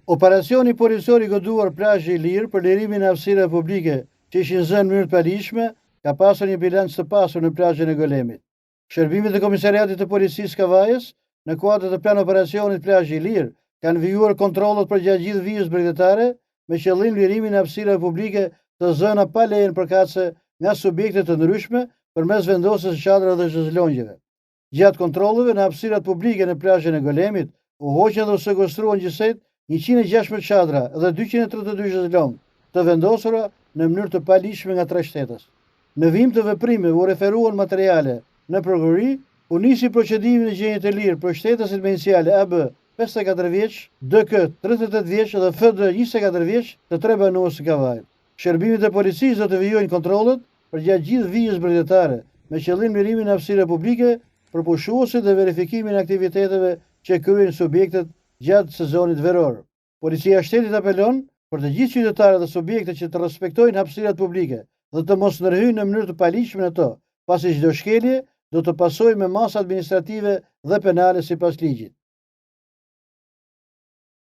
Operacioni policor i goduar plazhi i Lirë për lirimin e hapësirave publike që ishin zënë në mënyrë të palishme, ka pasur një bilanc të pasur në plazhin e Golemit. Shërbimet e Komisariatit të Policisë Kavajës, në kuadër të plan operacionit plazhi i Lirë, kanë vijuar kontrollet përgjatë gjithë vijës bregdetare me qëllim lirimin e hapësirave publike të zëna pa lejen përkatëse nga subjekte të ndryshme përmes vendosjes së çadrave dhe shezlongjeve. Gjatë kontrolleve në hapësirat publike në plazhin e Golemit, u hoqën dhe u sekuestruan gjithsej 116 çadra dhe 232 shezlong të vendosura në mënyrë të palishme nga 3 shtetës. Në vim të veprimeve u referuan materiale në prokurori, u nisi procedimin e gjenjit të lirë për shtetasit me iniciale AB 54 vjeç, DK 38 vjeç dhe FD 24 vjeç të 3 banues të Kavajës. Shërbimet e policisë do të vijojnë kontrollet përgjatë gjithë vijës bregdetare me qëllim lirimin e hapësirave publike, përpushuesit dhe verifikimin e aktiviteteve që kryejnë subjektet gjatë sezonit veror. Policia e shtetit apelon për të gjithë qytetarët dhe subjektet që të respektojnë hapësirat publike dhe të mos ndërhyjnë në mënyrë të palishme në to, pasi çdo shkelje do të pasojë me masa administrative dhe penale sipas ligjit.